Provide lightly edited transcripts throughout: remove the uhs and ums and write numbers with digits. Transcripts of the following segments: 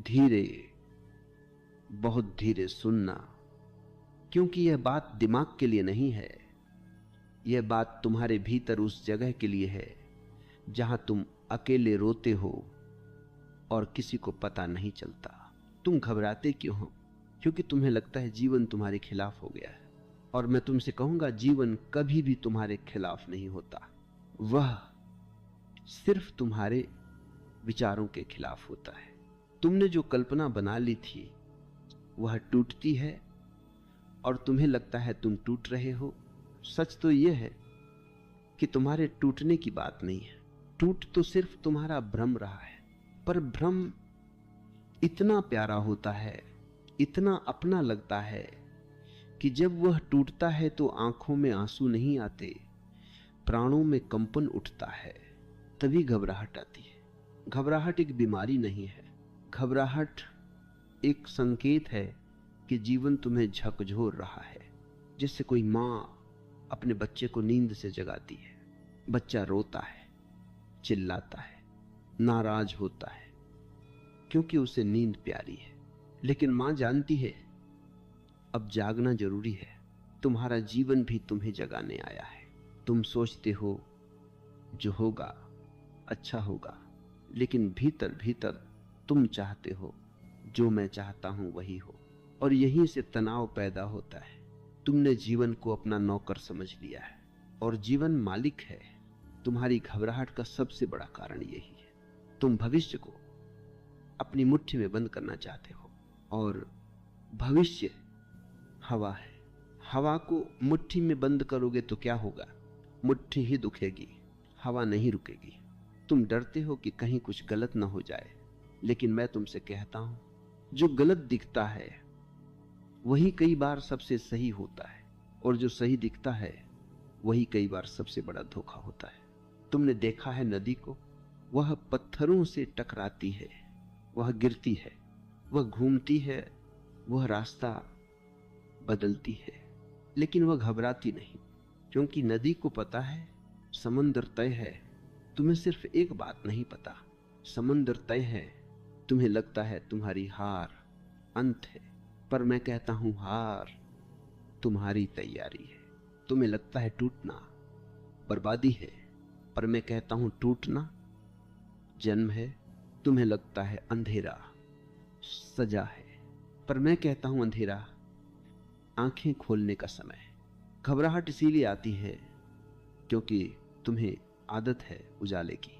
धीरे, बहुत धीरे सुनना, क्योंकि यह बात दिमाग के लिए नहीं है। यह बात तुम्हारे भीतर उस जगह के लिए है जहां तुम अकेले रोते हो और किसी को पता नहीं चलता। तुम घबराते क्यों हो? क्योंकि तुम्हें लगता है जीवन तुम्हारे खिलाफ हो गया है। और मैं तुमसे कहूंगा, जीवन कभी भी तुम्हारे खिलाफ नहीं होता। वह सिर्फ तुम्हारे विचारों के खिलाफ होता है। तुमने जो कल्पना बना ली थी वह टूटती है और तुम्हें लगता है तुम टूट रहे हो। सच तो यह है कि तुम्हारे टूटने की बात नहीं है। टूट तो सिर्फ तुम्हारा भ्रम रहा है। पर भ्रम इतना प्यारा होता है, इतना अपना लगता है कि जब वह टूटता है तो आंखों में आंसू नहीं आते, प्राणों में कंपन उठता है। तभी घबराहट आती है। घबराहट एक बीमारी नहीं है। घबराहट एक संकेत है कि जीवन तुम्हें झकझोर रहा है। जैसे कोई मां अपने बच्चे को नींद से जगाती है। बच्चा रोता है, चिल्लाता है, नाराज होता है, क्योंकि उसे नींद प्यारी है। लेकिन मां जानती है अब जागना जरूरी है। तुम्हारा जीवन भी तुम्हें जगाने आया है। तुम सोचते हो जो होगा अच्छा होगा, लेकिन भीतर भीतर तुम चाहते हो जो मैं चाहता हूं वही हो। और यहीं से तनाव पैदा होता है। तुमने जीवन को अपना नौकर समझ लिया है और जीवन मालिक है। तुम्हारी घबराहट का सबसे बड़ा कारण यही है। तुम भविष्य को अपनी मुट्ठी में बंद करना चाहते हो और भविष्य हवा है। हवा को मुट्ठी में बंद करोगे तो क्या होगा? मुट्ठी ही दुखेगी, हवा नहीं रुकेगी। तुम डरते हो कि कहीं कुछ गलत ना हो जाए, लेकिन मैं तुमसे कहता हूं, जो गलत दिखता है वही कई बार सबसे सही होता है, और जो सही दिखता है वही कई बार सबसे बड़ा धोखा होता है। तुमने देखा है नदी को, वह पत्थरों से टकराती है, वह गिरती है, वह घूमती है, वह रास्ता बदलती है, लेकिन वह घबराती नहीं, क्योंकि नदी को पता है समंदर तय है। तुम्हें सिर्फ एक बात नहीं पता, समंदर तय है। तुम्हें लगता है तुम्हारी हार अंत है, पर मैं कहता हूं हार तुम्हारी तैयारी है। तुम्हें लगता है टूटना बर्बादी है, पर मैं कहता हूं टूटना जन्म है। तुम्हें लगता है अंधेरा सजा है, पर मैं कहता हूं अंधेरा आंखें खोलने का समय है। घबराहट इसीलिए आती है क्योंकि तुम्हें आदत है उजाले की,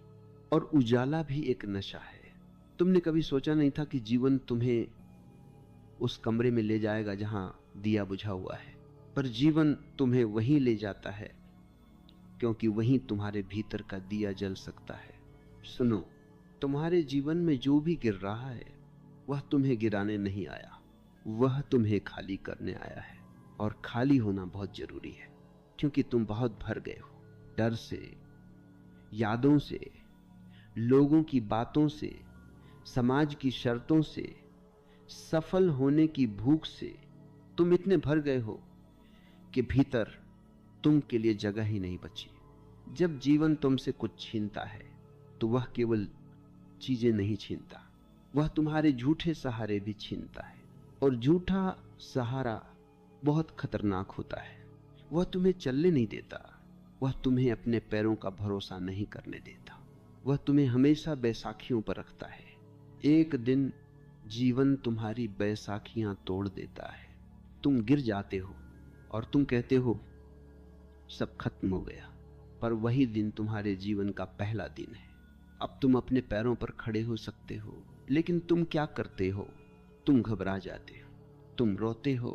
और उजाला भी एक नशा है। तुमने कभी सोचा नहीं था कि जीवन तुम्हें उस कमरे में ले जाएगा जहां दिया बुझा हुआ है, पर जीवन तुम्हें वहीं ले जाता है क्योंकि वहीं तुम्हारे भीतर का दिया जल सकता है। सुनो, तुम्हारे जीवन में जो भी गिर रहा है वह तुम्हें गिराने नहीं आया, वह तुम्हें खाली करने आया है। और खाली होना बहुत जरूरी है, क्योंकि तुम बहुत भर गए हो डर से, यादों से, लोगों की बातों से, समाज की शर्तों से, सफल होने की भूख से। तुम इतने भर गए हो कि भीतर तुम के लिए जगह ही नहीं बची। जब जीवन तुमसे कुछ छीनता है तो वह केवल चीजें नहीं छीनता, वह तुम्हारे झूठे सहारे भी छीनता है। और झूठा सहारा बहुत खतरनाक होता है। वह तुम्हें चलने नहीं देता, वह तुम्हें अपने पैरों का भरोसा नहीं करने देता, वह तुम्हें हमेशा बैसाखियों पर रखता है। एक दिन जीवन तुम्हारी बैसाखियां तोड़ देता है। तुम गिर जाते हो और तुम कहते हो सब खत्म हो गया, पर वही दिन तुम्हारे जीवन का पहला दिन है। अब तुम अपने पैरों पर खड़े हो सकते हो, लेकिन तुम क्या करते हो? तुम घबरा जाते हो, तुम रोते हो,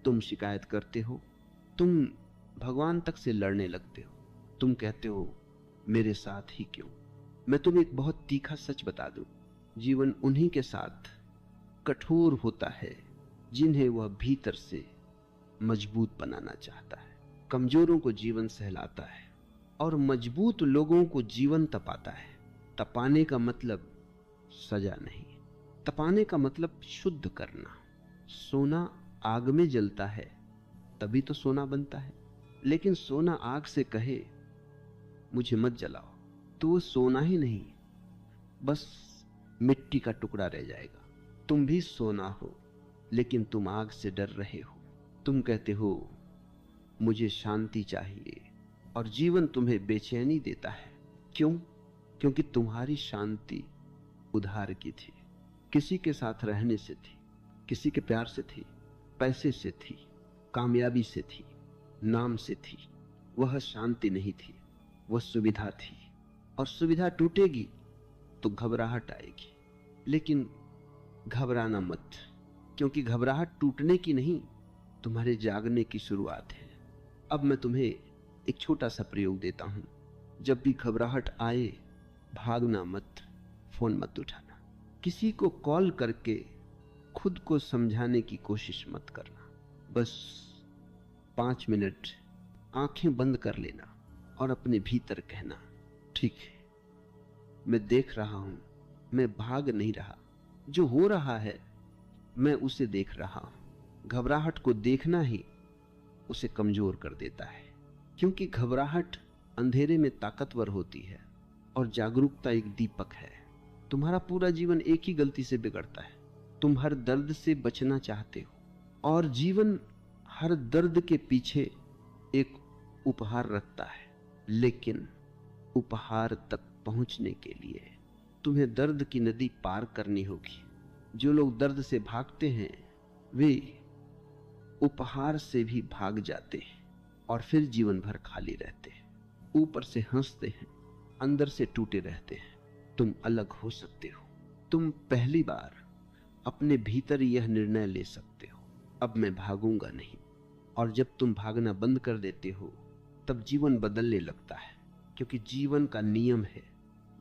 तुम शिकायत करते हो, तुम भगवान तक से लड़ने लगते हो। तुम कहते हो मेरे साथ ही क्यों? मैं तुम्हें एक बहुत तीखा सच बता दूं, जीवन उन्हीं के साथ कठोर होता है जिन्हें वह भीतर से मजबूत बनाना चाहता है। कमजोरों को जीवन सहलाता है और मजबूत लोगों को जीवन तपाता है। तपाने का मतलब सजा नहीं, तपाने का मतलब शुद्ध करना। सोना आग में जलता है तभी तो सोना बनता है, लेकिन सोना आग से कहे मुझे मत जलाओ तो वो सोना ही नहीं, बस मिट्टी का टुकड़ा रह जाएगा। तुम भी सोना हो, लेकिन तुम आग से डर रहे हो। तुम कहते हो मुझे शांति चाहिए, और जीवन तुम्हें बेचैनी देता है। क्यों? क्योंकि तुम्हारी शांति उधार की थी, किसी के साथ रहने से थी, किसी के प्यार से थी, पैसे से थी, कामयाबी से थी, नाम से थी। वह शांति नहीं थी, वह सुविधा थी। और सुविधा टूटेगी तो घबराहट आएगी, लेकिन घबराना मत, क्योंकि घबराहट टूटने की नहीं, तुम्हारे जागने की शुरुआत है। अब मैं तुम्हें एक छोटा सा प्रयोग देता हूं। जब भी घबराहट आए, भागना मत, फोन मत उठाना, किसी को कॉल करके खुद को समझाने की कोशिश मत करना। बस 5 मिनट आंखें बंद कर लेना और अपने भीतर कहना, ठीक है, मैं देख रहा हूं, मैं भाग नहीं रहा, जो हो रहा है मैं उसे देख रहा हूं। घबराहट को देखना ही उसे कमजोर कर देता है, क्योंकि घबराहट अंधेरे में ताकतवर होती है और जागरूकता एक दीपक है। तुम्हारा पूरा जीवन एक ही गलती से बिगड़ता है, तुम हर दर्द से बचना चाहते हो, और जीवन हर दर्द के पीछे एक उपहार रखता है। लेकिन उपहार तक पहुंचने के लिए तुम्हें दर्द की नदी पार करनी होगी। जो लोग दर्द से भागते हैं वे उपहार से भी भाग जाते हैं और फिर जीवन भर खाली रहते हैं। ऊपर से हंसते हैं, अंदर से टूटे रहते हैं। तुम अलग हो सकते हो। तुम पहली बार अपने भीतर यह निर्णय ले सकते हो, अब मैं भागूंगा नहीं। और जब तुम भागना बंद कर देते हो तब जीवन बदलने लगता है, क्योंकि जीवन का नियम है,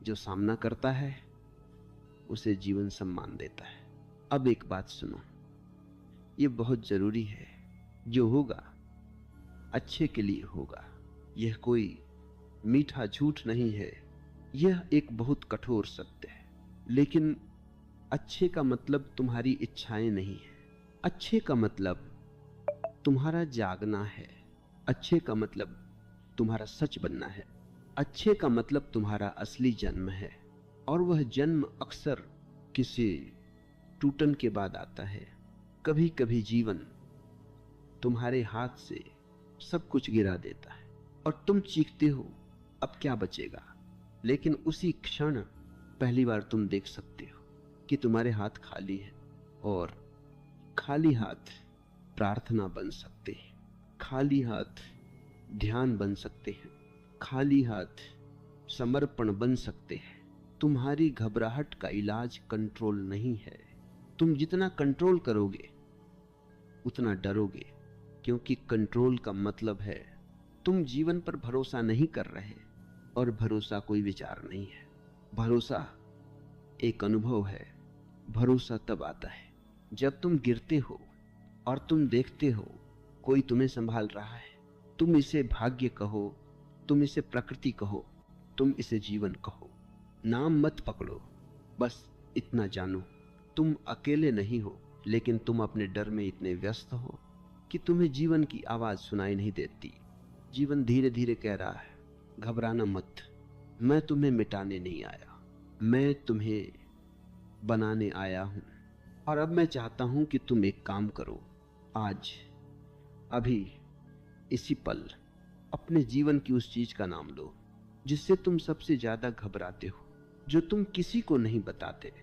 जो सामना करता है उसे जीवन सम्मान देता है। अब एक बात सुनो, ये बहुत जरूरी है। जो होगा अच्छे के लिए होगा, यह कोई मीठा झूठ नहीं है, यह एक बहुत कठोर सत्य है। लेकिन अच्छे का मतलब तुम्हारी इच्छाएं नहीं है, अच्छे का मतलब तुम्हारा जागना है, अच्छे का मतलब तुम्हारा सच बनना है, अच्छे का मतलब तुम्हारा असली जन्म है। और वह जन्म अक्सर किसी टूटन के बाद आता है। कभी कभी जीवन तुम्हारे हाथ से सब कुछ गिरा देता है और तुम चीखते हो अब क्या बचेगा। लेकिन उसी क्षण पहली बार तुम देख सकते हो कि तुम्हारे हाथ खाली है, और खाली हाथ प्रार्थना बन सकते हैं, खाली हाथ ध्यान बन सकते हैं, खाली हाथ समर्पण बन सकते हैं। तुम्हारी घबराहट का इलाज कंट्रोल नहीं है। तुम जितना कंट्रोल करोगे उतना डरोगे, क्योंकि कंट्रोल का मतलब है तुम जीवन पर भरोसा नहीं कर रहे, और भरोसा कोई विचार नहीं है। भरोसा एक अनुभव है। भरोसा तब आता है जब तुम गिरते हो और तुम देखते हो कोई तुम्हें संभाल रहा है। तुम इसे भाग्य कहो, तुम इसे प्रकृति कहो, तुम इसे जीवन कहो, नाम मत पकड़ो, बस इतना जानो तुम अकेले नहीं हो। लेकिन तुम अपने डर में इतने व्यस्त हो कि तुम्हें जीवन की आवाज सुनाई नहीं देती। जीवन धीरे धीरे कह रहा है, घबराना मत, मैं तुम्हें मिटाने नहीं आया, मैं तुम्हें बनाने आया हूं। और अब मैं चाहता हूं कि तुम एक काम करो, आज अभी इसी पल अपने जीवन की उस चीज का नाम लो जिससे तुम सबसे ज्यादा घबराते हो, जो तुम किसी को नहीं बताते,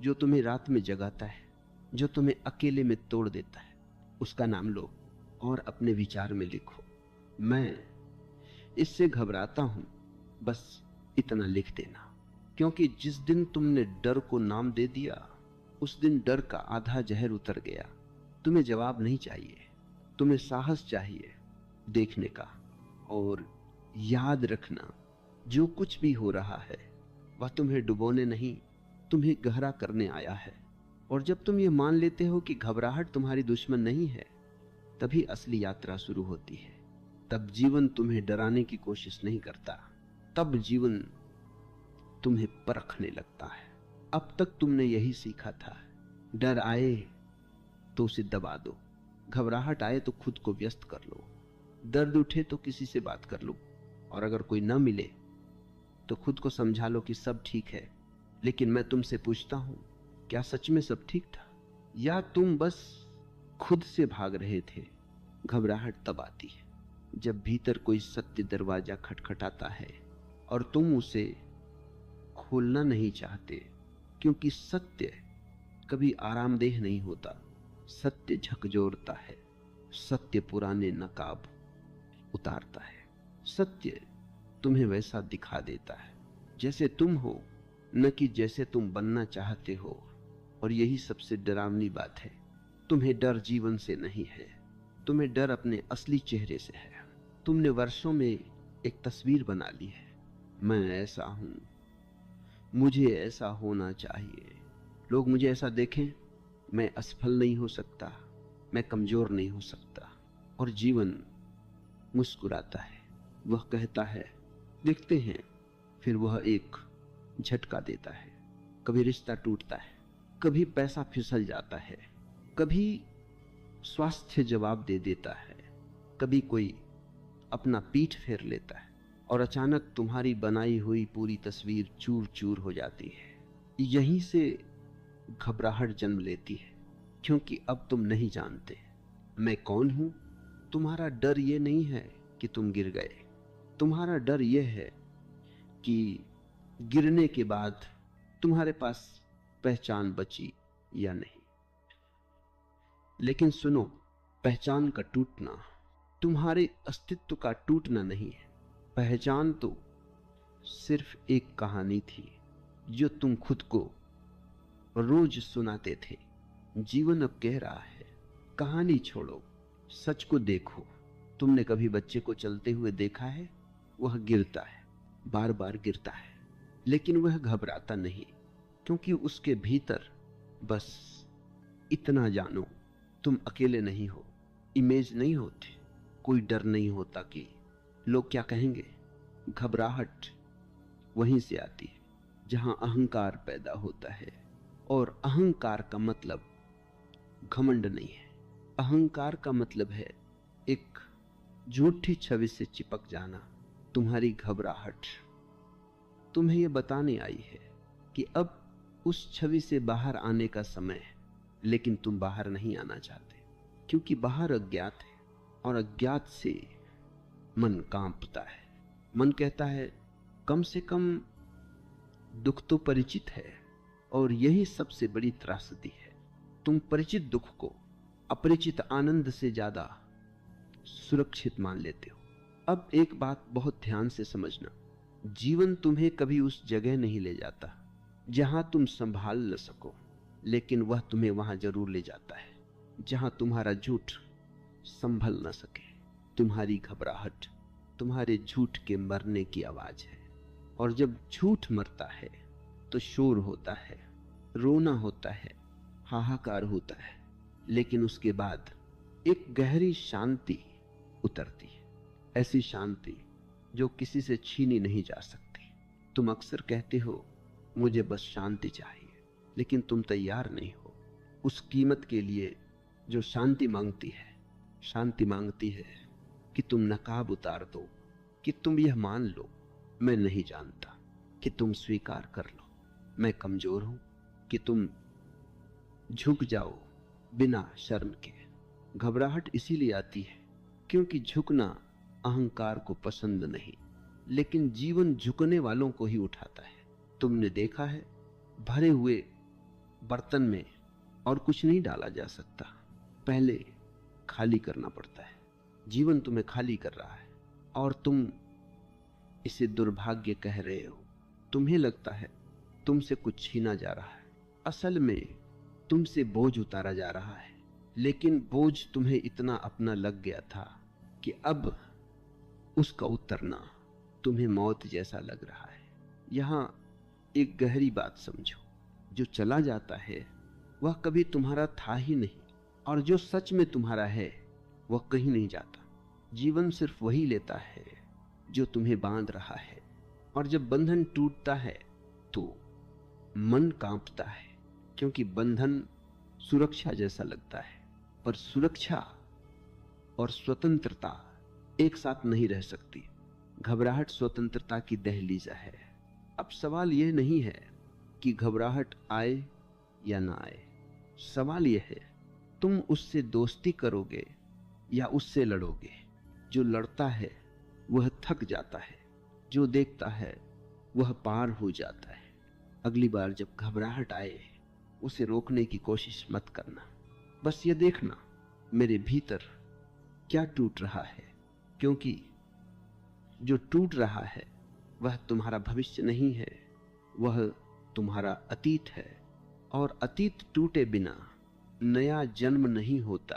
जो तुम्हें रात में जगाता है, जो तुम्हें अकेले में तोड़ देता है। उसका नाम लो और अपने विचार में लिखो, मैं इससे घबराता हूं, बस इतना लिख देना। क्योंकि जिस दिन तुमने डर को नाम दे दिया उस दिन डर का आधा जहर उतर गया। तुम्हें जवाब नहीं चाहिए, तुम्हें साहस चाहिए देखने का। और याद रखना, जो कुछ भी हो रहा है वह तुम्हें डुबोने नहीं, तुम्हें गहरा करने आया है। और जब तुम ये मान लेते हो कि घबराहट तुम्हारी दुश्मन नहीं है, तभी असली यात्रा शुरू होती है। तब जीवन तुम्हें डराने की कोशिश नहीं करता, तब जीवन तुम्हें परखने लगता है। अब तक तुमने यही सीखा था, डर आए तो उसे दबा दो, घबराहट आए तो खुद को व्यस्त कर लो, दर्द उठे तो किसी से बात कर लो, और अगर कोई न मिले तो खुद को समझा लो कि सब ठीक है। लेकिन मैं तुमसे पूछता हूं, क्या सच में सब ठीक था, या तुम बस खुद से भाग रहे थे? घबराहट तब आती है जब भीतर कोई सत्य दरवाजा खटखटाता है और तुम उसे खोलना नहीं चाहते, क्योंकि सत्य कभी आरामदेह नहीं होता। सत्य झकझोरता है, सत्य पुराने नकाब उतारता है, सत्य तुम्हें वैसा दिखा देता है जैसे तुम हो, न कि जैसे तुम बनना चाहते हो। और यही सबसे डरावनी बात है। तुम्हें डर जीवन से नहीं है, तुम्हें डर अपने असली चेहरे से है। तुमने वर्षों में एक तस्वीर बना ली है, मैं ऐसा हूं, मुझे ऐसा होना चाहिए, लोग मुझे ऐसा देखें, मैं असफल नहीं हो सकता, मैं कमजोर नहीं हो सकता। और जीवन मुस्कुराता है, वह कहता है देखते हैं, फिर वह एक झटका देता है। कभी रिश्ता टूटता है, कभी पैसा फिसल जाता है, कभी स्वास्थ्य जवाब दे देता है, कभी कोई अपना पीठ फेर लेता है, और अचानक तुम्हारी बनाई हुई पूरी तस्वीर चूर चूर हो जाती है। यहीं से घबराहट जन्म लेती है, क्योंकि अब तुम नहीं जानते मैं कौन हूं। तुम्हारा डर ये नहीं है कि तुम गिर गए, तुम्हारा डर यह है कि गिरने के बाद तुम्हारे पास पहचान बची या नहीं। लेकिन सुनो, पहचान का टूटना तुम्हारे अस्तित्व का टूटना नहीं है। पहचान तो सिर्फ एक कहानी थी जो तुम खुद को रोज सुनाते थे। जीवन अब कह रहा है कहानी छोड़ो, सच को देखो। तुमने कभी बच्चे को चलते हुए देखा है? वह गिरता है, बार बार गिरता है, लेकिन वह घबराता नहीं, क्योंकि उसके भीतर बस इतना जानो, तुम अकेले नहीं हो। इमेज नहीं होती, कोई डर नहीं होता कि लोग क्या कहेंगे। घबराहट वहीं से आती है जहां अहंकार पैदा होता है, और अहंकार का मतलब घमंड नहीं है। अहंकार का मतलब है एक झूठी छवि से चिपक जाना। तुम्हारी घबराहट तुम्हें यह बताने आई है कि अब उस छवि से बाहर आने का समय है, लेकिन तुम बाहर नहीं आना चाहते, क्योंकि बाहर अज्ञात है, और अज्ञात से मन कांपता है। मन कहता है कम से कम दुख तो परिचित है, और यही सबसे बड़ी त्रासदी है। तुम परिचित दुख को अपरिचित आनंद से ज्यादा सुरक्षित मान लेते हो। अब एक बात बहुत ध्यान से समझना, जीवन तुम्हें कभी उस जगह नहीं ले जाता जहां तुम संभाल न सको, लेकिन वह तुम्हें वहां जरूर ले जाता है जहां तुम्हारा झूठ संभल न सके। तुम्हारी घबराहट तुम्हारे झूठ के मरने की आवाज है, और जब झूठ मरता है तो शोर होता है, रोना होता है, हाहाकार होता है, लेकिन उसके बाद एक गहरी शांति उतरती है, ऐसी शांति जो किसी से छीनी नहीं जा सकती। तुम अक्सर कहते हो मुझे बस शांति चाहिए, लेकिन तुम तैयार नहीं हो उस कीमत के लिए जो शांति मांगती है। शांति मांगती है कि तुम नकाब उतार दो, कि तुम यह मान लो मैं नहीं जानता, कि तुम स्वीकार कर लो मैं कमजोर हूं, कि तुम झुक जाओ बिना शर्म के। घबराहट इसीलिए आती है क्योंकि झुकना अहंकार को पसंद नहीं, लेकिन जीवन झुकने वालों को ही उठाता है। तुमने देखा है, भरे हुए बर्तन में और कुछ नहीं डाला जा सकता, पहले खाली करना पड़ता है। जीवन तुम्हें खाली कर रहा है और तुम इसे दुर्भाग्य कह रहे हो। तुम्हें लगता है तुमसे कुछ छीना जा रहा है, असल में तुमसे बोझ उतारा जा रहा है, लेकिन बोझ तुम्हें इतना अपना लग गया था कि अब उसका उतरना तुम्हें मौत जैसा लग रहा है। यहां एक गहरी बात समझो, जो चला जाता है वह कभी तुम्हारा था ही नहीं, और जो सच में तुम्हारा है वह कहीं नहीं जाता। जीवन सिर्फ वही लेता है जो तुम्हें बांध रहा है, और जब बंधन टूटता है तो मन कांपता है, क्योंकि बंधन सुरक्षा जैसा लगता है, पर सुरक्षा और स्वतंत्रता एक साथ नहीं रह सकती। घबराहट स्वतंत्रता की दहलीज है। अब सवाल यह नहीं है कि घबराहट आए या ना आए। सवाल यह है, तुम उससे दोस्ती करोगे या उससे लड़ोगे। जो लड़ता है वह थक जाता है, जो देखता है वह पार हो जाता है। अगली बार जब घबराहट आए, उसे रोकने की कोशिश मत करना। बस ये देखना मेरे भीतर क्या टूट रहा है, क्योंकि जो टूट रहा है वह तुम्हारा भविष्य नहीं है, वह तुम्हारा अतीत है। और अतीत टूटे बिना नया जन्म नहीं होता।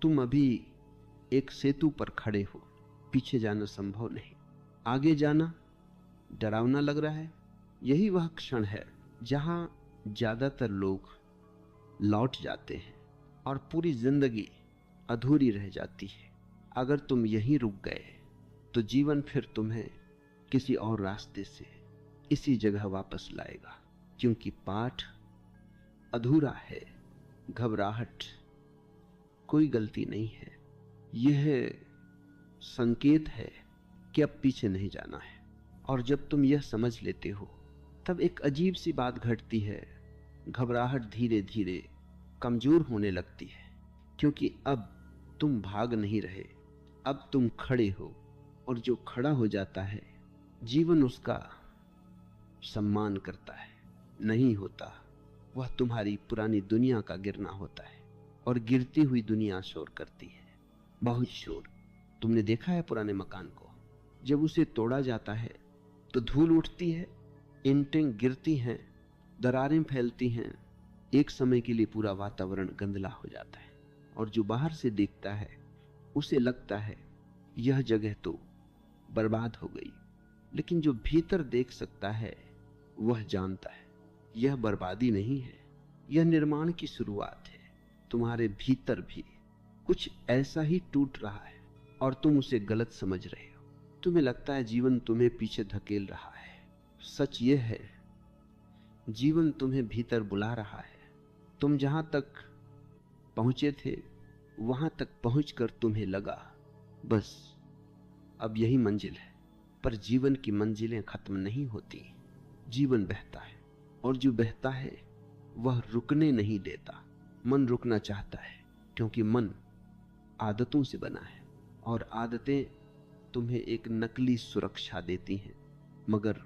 तुम अभी एक सेतु पर खड़े हो, पीछे जाना संभव नहीं। आगे जाना डरावना लग रहा है। यही वह क्षण है जहां ज्यादातर लोग लौट जाते हैं और पूरी जिंदगी अधूरी रह जाती है। अगर तुम यहीं रुक गए तो जीवन फिर तुम्हें किसी और रास्ते से इसी जगह वापस लाएगा, क्योंकि पाठ अधूरा है। घबराहट कोई गलती नहीं है, यह संकेत है कि अब पीछे नहीं जाना है। और जब तुम यह समझ लेते हो तब एक अजीब सी बात घटती है। घबराहट धीरे धीरे कमजोर होने लगती है, क्योंकि अब तुम भाग नहीं रहे, अब तुम खड़े हो। और जो खड़ा हो जाता है जीवन उसका सम्मान करता है। नहीं होता, वह तुम्हारी पुरानी दुनिया का गिरना होता है। और गिरती हुई दुनिया शोर करती है, बहुत शोर। तुमने देखा है पुराने मकान को, जब उसे तोड़ा जाता है तो धूल उठती है, ईंटें गिरती हैं, दरारें फैलती हैं। एक समय के लिए पूरा वातावरण गंदला हो जाता है, और जो बाहर से देखता है उसे लगता है यह जगह तो बर्बाद हो गई। लेकिन जो भीतर देख सकता है वह जानता है यह बर्बादी नहीं है, यह निर्माण की शुरुआत है। तुम्हारे भीतर भी कुछ ऐसा ही टूट रहा है और तुम उसे गलत समझ रहे हो। तुम्हें लगता है जीवन तुम्हें पीछे धकेल रहा है। सच यह है, जीवन तुम्हें भीतर बुला रहा है। तुम जहां तक पहुंचे थे वहां तक पहुंचकर तुम्हें लगा बस अब यही मंजिल है। पर जीवन की मंजिलें खत्म नहीं होती। जीवन बहता है, और जो बहता है वह रुकने नहीं देता। मन रुकना चाहता है, क्योंकि मन आदतों से बना है, और आदतें तुम्हें एक नकली सुरक्षा देती हैं। मगर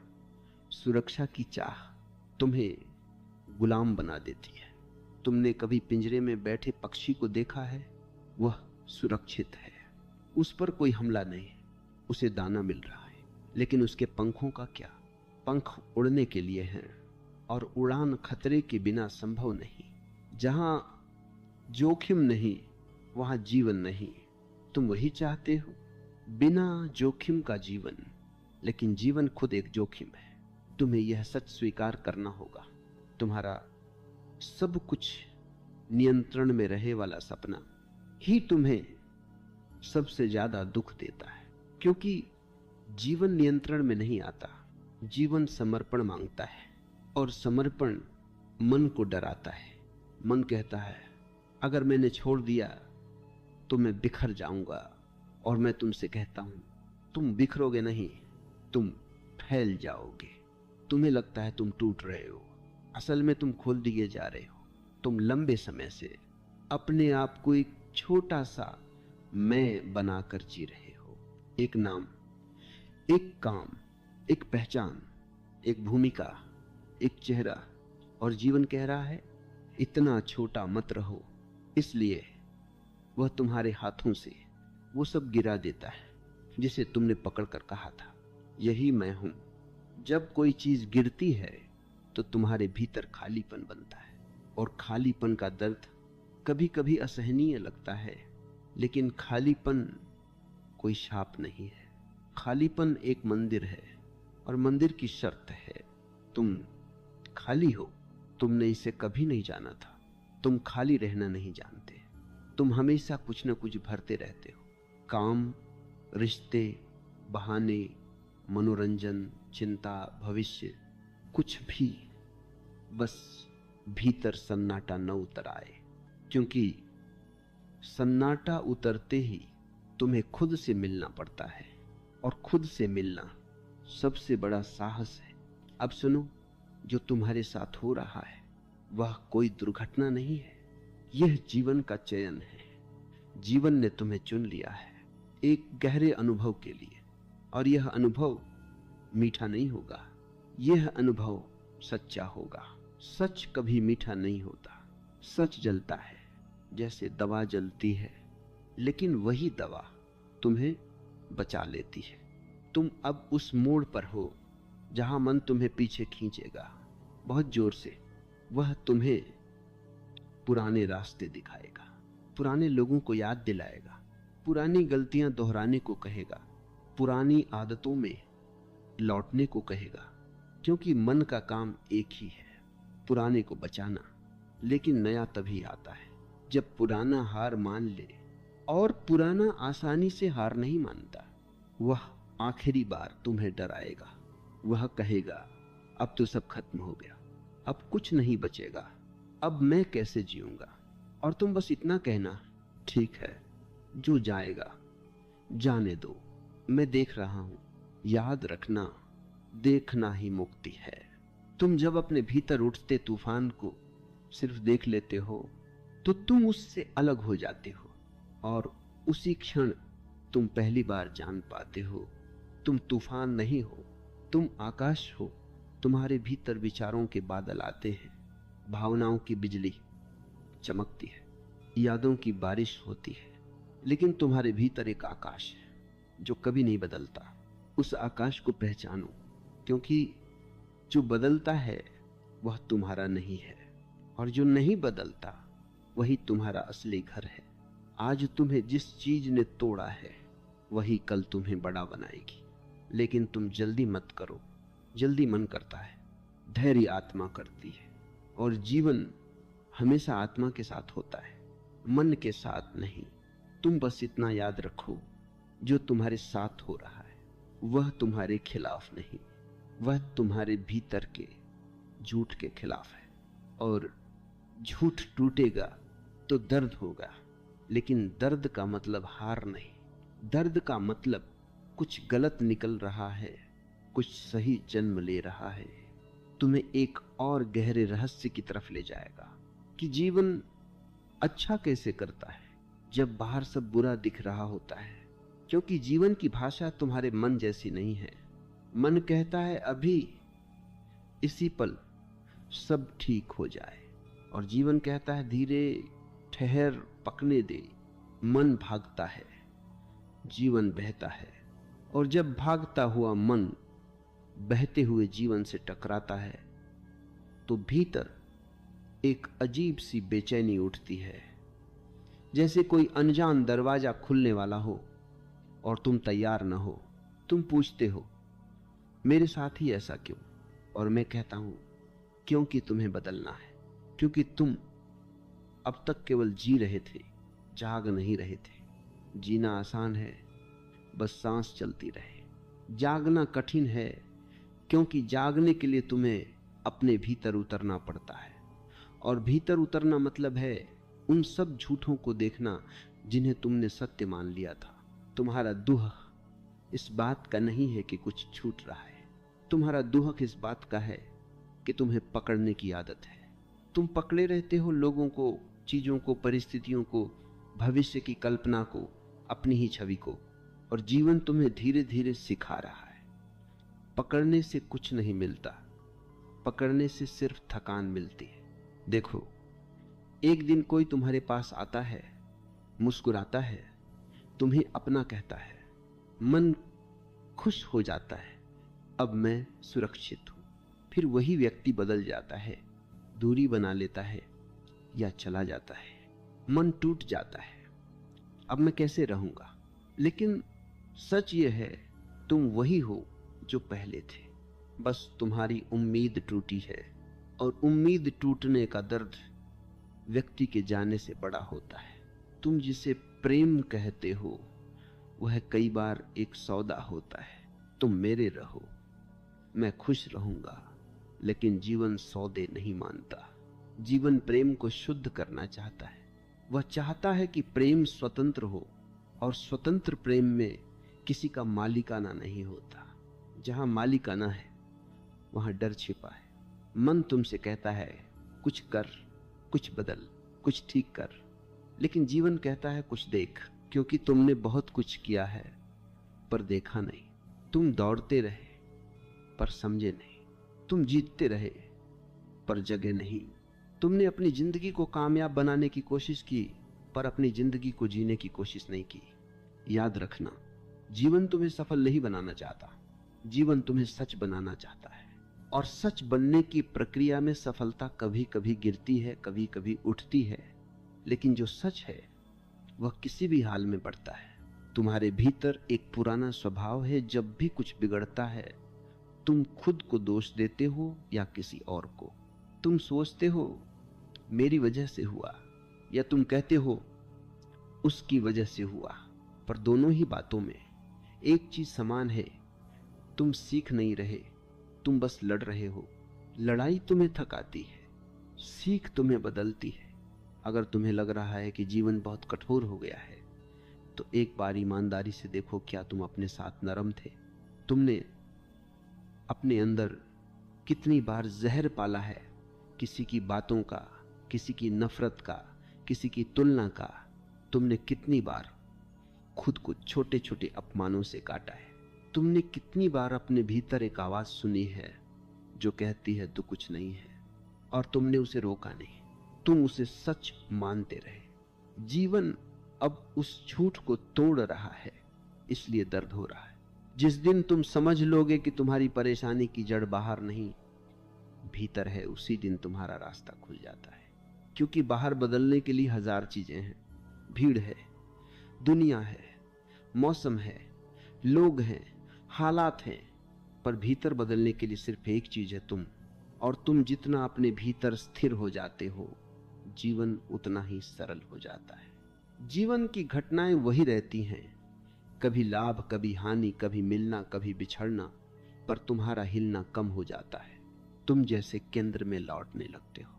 सुरक्षा की चाह तुम्हें गुलाम बना देती है। तुमने कभी पिंजरे में बैठे पक्षी को देखा है? वह सुरक्षित है, उस पर कोई हमला नहीं, उसे दाना मिल रहा है। लेकिन उसके पंखों का क्या? पंख उड़ने के लिए हैं, और उड़ान खतरे के बिना संभव नहीं। जहां जोखिम नहीं वहां जीवन नहीं। तुम वही चाहते हो, बिना जोखिम का जीवन। लेकिन जीवन खुद एक जोखिम है। तुम्हें यह सच स्वीकार करना होगा। तुम्हारा सब कुछ नियंत्रण में रहे वाला सपना ही तुम्हें सबसे ज्यादा दुख देता है, क्योंकि जीवन नियंत्रण में नहीं आता। जीवन समर्पण मांगता है, और समर्पण मन को डराता है। मन कहता है अगर मैंने छोड़ दिया तो मैं बिखर जाऊंगा। और मैं तुमसे कहता हूं तुम बिखरोगे नहीं, तुम फैल जाओगे। तुम्हें लगता है तुम टूट रहे हो, असल में तुम खोल दिए जा रहे हो। तुम लंबे समय से अपने आप को एक छोटा सा मैं बनाकर जी रहे हो। एक नाम, एक काम, एक पहचान, एक भूमिका, एक चेहरा। और जीवन कह रहा है इतना छोटा मत रहो। इसलिए वह तुम्हारे हाथों से वो सब गिरा देता है जिसे तुमने पकड़कर कहा था यही मैं हूं। जब कोई चीज गिरती है तो तुम्हारे भीतर खालीपन बनता है, और खालीपन का दर्द कभी कभी असहनीय लगता है। लेकिन खालीपन कोई शाप नहीं है। खालीपन एक मंदिर है, और मंदिर की शर्त है तुम खाली हो। तुमने इसे कभी नहीं जाना था। तुम खाली रहना नहीं जानते। तुम हमेशा कुछ न कुछ भरते रहते हो। काम, रिश्ते, बहाने, मनोरंजन, चिंता, भविष्य, कुछ भी। बस भीतर सन्नाटा न उतर आए, क्योंकि सन्नाटा उतरते ही तुम्हें खुद से मिलना पड़ता है, और खुद से मिलना सबसे बड़ा साहस है। अब सुनो जो तुम्हारे साथ हो रहा है वह कोई दुर्घटना नहीं है, यह जीवन का चयन है। जीवन ने तुम्हें चुन लिया है एक गहरे अनुभव के लिए, और यह अनुभव मीठा नहीं होगा, यह अनुभव सच्चा होगा। सच कभी मीठा नहीं होता। सच जलता है जैसे दवा जलती है, लेकिन वही दवा तुम्हें बचा लेती है। तुम अब उस मोड़ पर हो जहां मन तुम्हें पीछे खींचेगा बहुत जोर से। वह तुम्हें पुराने रास्ते दिखाएगा, पुराने लोगों को याद दिलाएगा, पुरानी गलतियां दोहराने को कहेगा, पुरानी आदतों में लौटने को कहेगा, क्योंकि मन का काम एक ही है, पुराने को बचाना। लेकिन नया तभी आता है जब पुराना हार मान ले, और पुराना आसानी से हार नहीं मानता। वह आखिरी बार तुम्हें डराएगा, वह कहेगा अब तो सब खत्म हो गया, अब कुछ नहीं बचेगा, अब मैं कैसे जीऊंगा। और तुम बस इतना कहना, ठीक है, जो जाएगा जाने दो, मैं देख रहा हूं। याद रखना, देखना ही मुक्ति है। तुम जब अपने भीतर उठते तूफान को सिर्फ देख लेते हो तो तुम उससे अलग हो जाते हो, और उसी क्षण तुम पहली बार जान पाते हो तुम तूफान नहीं हो, तुम आकाश हो। तुम्हारे भीतर विचारों के बादल आते हैं, भावनाओं की बिजली चमकती है, यादों की बारिश होती है, लेकिन तुम्हारे भीतर एक आकाश है जो कभी नहीं बदलता। उस आकाश को पहचानो, क्योंकि जो बदलता है वह तुम्हारा नहीं है, और जो नहीं बदलता वही तुम्हारा असली घर है। आज तुम्हें जिस चीज ने तोड़ा है वही कल तुम्हें बड़ा बनाएगी। लेकिन तुम जल्दी मत करो, जल्दी मन करता है, धैर्य आत्मा करती है, और जीवन हमेशा आत्मा के साथ होता है, मन के साथ नहीं। तुम बस इतना याद रखो, जो तुम्हारे साथ हो रहा है वह तुम्हारे खिलाफ नहीं, वह तुम्हारे भीतर के झूठ के खिलाफ है। और झूठ टूटेगा तो दर्द होगा, लेकिन दर्द का मतलब हार नहीं। दर्द का मतलब कुछ गलत निकल रहा है, कुछ सही जन्म ले रहा है, तुम्हें एक और गहरे रहस्य की तरफ ले जाएगा कि जीवन अच्छा कैसे करता है जब बाहर सब बुरा दिख रहा होता है। क्योंकि जीवन की भाषा तुम्हारे मन जैसी नहीं है। मन कहता है अभी इसी पल सब ठीक हो जाए, और जीवन कहता है धीरे ठहर, पकने दे। मन भागता है, जीवन बहता है, और जब भागता हुआ मन बहते हुए जीवन से टकराता है तो भीतर एक अजीब सी बेचैनी उठती है, जैसे कोई अनजान दरवाजा खुलने वाला हो और तुम तैयार न हो। तुम पूछते हो मेरे साथ ही ऐसा क्यों, और मैं कहता हूं क्योंकि तुम्हें बदलना है। क्योंकि तुम अब तक केवल जी रहे थे, जाग नहीं रहे थे। जीना आसान है, बस सांस चलती रहे। जागना कठिन है, क्योंकि जागने के लिए तुम्हें अपने भीतर उतरना पड़ता है, और भीतर उतरना मतलब है उन सब झूठों को देखना जिन्हें तुमने सत्य मान लिया था। तुम्हारा दुख इस बात का नहीं है कि कुछ छूट रहा है, तुम्हारा दुख इस बात का है कि तुम्हें पकड़ने की आदत है। तुम पकड़े रहते हो लोगों को, चीजों को, परिस्थितियों को, भविष्य की कल्पना को, अपनी ही छवि को, और जीवन तुम्हें धीरे धीरे सिखा रहा है। पकड़ने से कुछ नहीं मिलता, पकड़ने से सिर्फ थकान मिलती है। देखो, एक दिन कोई तुम्हारे पास आता है, मुस्कुराता है, तुम्हें अपना कहता है, मन खुश हो जाता है, अब मैं सुरक्षित हूं। फिर वही व्यक्ति बदल जाता है, दूरी बना लेता है या चला जाता है। मन टूट जाता है, अब मैं कैसे रहूंगा। लेकिन सच यह है तुम वही हो जो पहले थे, बस तुम्हारी उम्मीद टूटी है, और उम्मीद टूटने का दर्द व्यक्ति के जाने से बड़ा होता है। तुम जिसे प्रेम कहते हो वह कई बार एक सौदा होता है। तुम मेरे रहो, मैं खुश रहूंगा, लेकिन जीवन सौदे नहीं मानता। जीवन प्रेम को शुद्ध करना चाहता है। वह चाहता है कि प्रेम स्वतंत्र हो, और स्वतंत्र प्रेम में किसी का मालिकाना नहीं होता। जहां मालिकाना है वहां डर छिपा है। मन तुमसे कहता है कुछ कर, कुछ बदल, कुछ ठीक कर। लेकिन जीवन कहता है कुछ देख, क्योंकि तुमने बहुत कुछ किया है पर देखा नहीं। तुम दौड़ते रहे पर समझे नहीं, तुम जीतते रहे पर जगे नहीं। तुमने अपनी जिंदगी को कामयाब बनाने की कोशिश की पर अपनी जिंदगी को जीने की कोशिश नहीं की। याद रखना, जीवन तुम्हें सफल नहीं बनाना चाहता, जीवन तुम्हें सच बनाना चाहता है। और सच बनने की प्रक्रिया में सफलता कभी कभी गिरती है, कभी कभी उठती है, लेकिन जो सच है वह किसी भी हाल में बढ़ता है। तुम्हारे भीतर एक पुराना स्वभाव है, जब भी कुछ बिगड़ता है तुम खुद को दोष देते हो या किसी और को। तुम सोचते हो मेरी वजह से हुआ, या तुम कहते हो उसकी वजह से हुआ। पर दोनों ही बातों में एक चीज समान है, तुम सीख नहीं रहे, तुम बस लड़ रहे हो। लड़ाई तुम्हें थकाती है, सीख तुम्हें बदलती है। अगर तुम्हें लग रहा है कि जीवन बहुत कठोर हो गया है, तो एक बार ईमानदारी से देखो, क्या तुम अपने साथ नरम थे? तुमने अपने अंदर कितनी बार जहर पाला है, किसी की बातों का, किसी की नफरत का, किसी की तुलना का। तुमने कितनी बार खुद को छोटे छोटे अपमानों से काटा है। तुमने कितनी बार अपने भीतर एक आवाज सुनी है जो कहती है तू कुछ नहीं है, और तुमने उसे रोका नहीं, तुम उसे सच मानते रहे। जीवन अब उस झूठ को तोड़ रहा है, इसलिए दर्द हो रहा है। जिस दिन तुम समझ लोगे कि तुम्हारी परेशानी की जड़ बाहर नहीं भीतर है, उसी दिन तुम्हारा रास्ता खुल जाता है। क्योंकि बाहर बदलने के लिए हजार चीजें हैं, भीड़ है, दुनिया है, मौसम है, लोग हैं, हालात हैं, पर भीतर बदलने के लिए सिर्फ एक चीज है, तुम। और तुम जितना अपने भीतर स्थिर हो जाते हो, जीवन उतना ही सरल हो जाता है। जीवन की घटनाएं वही रहती हैं, कभी लाभ, कभी हानि, कभी मिलना, कभी बिछड़ना, पर तुम्हारा हिलना कम हो जाता है। तुम जैसे केंद्र में लौटने लगते हो।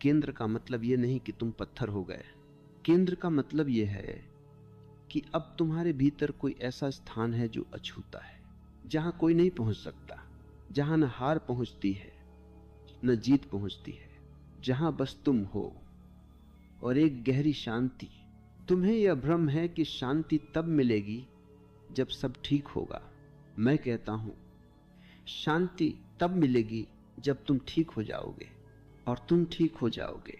केंद्र का मतलब यह नहीं कि तुम पत्थर हो गए, केंद्र का मतलब यह है कि अब तुम्हारे भीतर कोई ऐसा स्थान है जो अछूता है, जहां कोई नहीं पहुंच सकता, जहां न हार पहुंचती है न जीत पहुंचती है, जहां बस तुम हो और एक गहरी शांति। तुम्हें यह भ्रम है कि शांति तब मिलेगी जब सब ठीक होगा। मैं कहता हूं शांति तब मिलेगी जब तुम ठीक हो जाओगे। और तुम ठीक हो जाओगे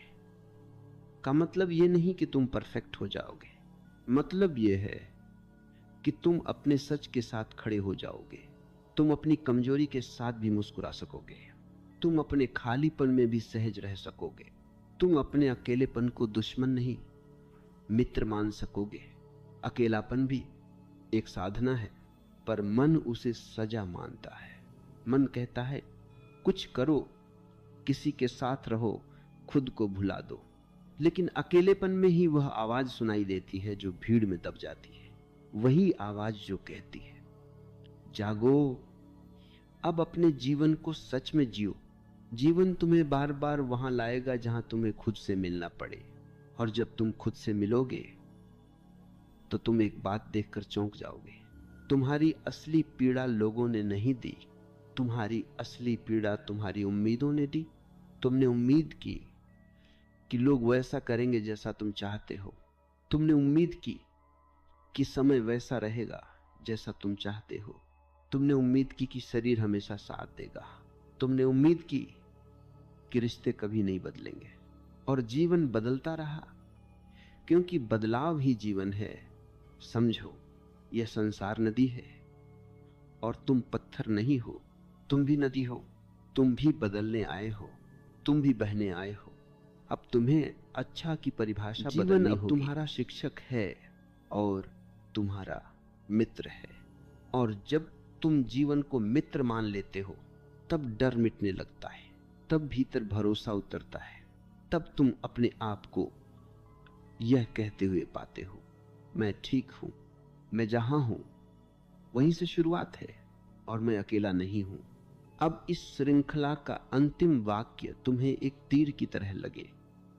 का मतलब यह नहीं कि तुम परफेक्ट हो जाओगे, मतलब यह है कि तुम अपने सच के साथ खड़े हो जाओगे। तुम अपनी कमजोरी के साथ भी मुस्कुरा सकोगे, तुम अपने खालीपन में भी सहज रह सकोगे, तुम अपने अकेलेपन को दुश्मन नहीं मित्र मान सकोगे। अकेलापन भी एक साधना है, पर मन उसे सजा मानता है। मन कहता है कुछ करो, किसी के साथ रहो, खुद को भुला दो। लेकिन अकेलेपन में ही वह आवाज सुनाई देती है जो भीड़ में दब जाती है, वही आवाज जो कहती है जागो, अब अपने जीवन को सच में जियो। जीवन तुम्हें बार बार वहां लाएगा जहां तुम्हें खुद से मिलना पड़े, और जब तुम खुद से मिलोगे तो तुम एक बात देखकर चौंक जाओगे। तुम्हारी असली पीड़ा लोगों ने नहीं दी, तुम्हारी असली पीड़ा तुम्हारी उम्मीदों ने दी। तुमने उम्मीद की कि लोग वैसा करेंगे जैसा तुम चाहते हो, तुमने उम्मीद की कि समय वैसा रहेगा जैसा तुम चाहते हो, तुमने उम्मीद की कि शरीर हमेशा साथ देगा, तुमने उम्मीद की कि रिश्ते कभी नहीं बदलेंगे, और जीवन बदलता रहा, क्योंकि बदलाव ही जीवन है। समझो, यह संसार नदी है और तुम पत्थर नहीं हो, तुम भी नदी हो, तुम भी बदलने आए हो, तुम भी बहने आए हो। अब तुम्हें अच्छा की परिभाषा बदलनी होगी। तुम्हारा शिक्षक है और तुम्हारा मित्र है, और जब तुम जीवन को मित्र मान लेते हो तब डर मिटने लगता है, तब भीतर भरोसा उतरता है, तब तुम अपने आप को यह कहते हुए पाते हो मैं ठीक हूं, मैं जहां हूं वहीं से शुरुआत है और मैं अकेला नहीं हूं। अब इस श्रृंखला का अंतिम वाक्य तुम्हें एक तीर की तरह लगे,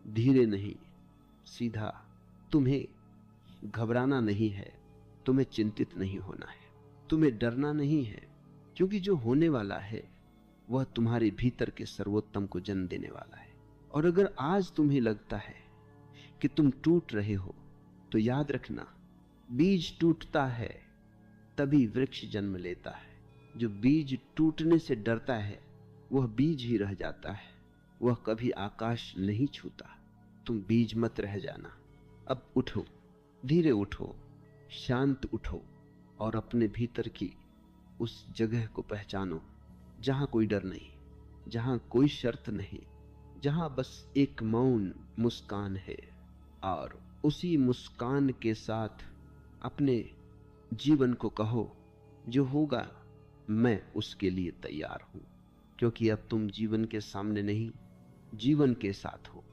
धीरे नहीं, सीधा। तुम्हें घबराना नहीं है, तुम्हें चिंतित नहीं होना है, तुम्हें डरना नहीं है, क्योंकि जो होने वाला है वह तुम्हारे भीतर के सर्वोत्तम को जन्म देने वाला है। और अगर आज तुम्हें लगता है कि तुम टूट रहे हो, तो याद रखना, बीज टूटता है तभी वृक्ष जन्म लेता है। जो बीज टूटने से डरता है वह बीज ही रह जाता है, वह कभी आकाश नहीं छूता। तुम बीज मत रह जाना। अब उठो, धीरे उठो, शांत उठो और अपने भीतर की उस जगह को पहचानो जहां कोई डर नहीं, जहां कोई शर्त नहीं, जहां बस एक मौन मुस्कान है। और उसी मुस्कान के साथ अपने जीवन को कहो, जो होगा मैं उसके लिए तैयार हूं। क्योंकि अब तुम जीवन के सामने नहीं, जीवन के साथ हो।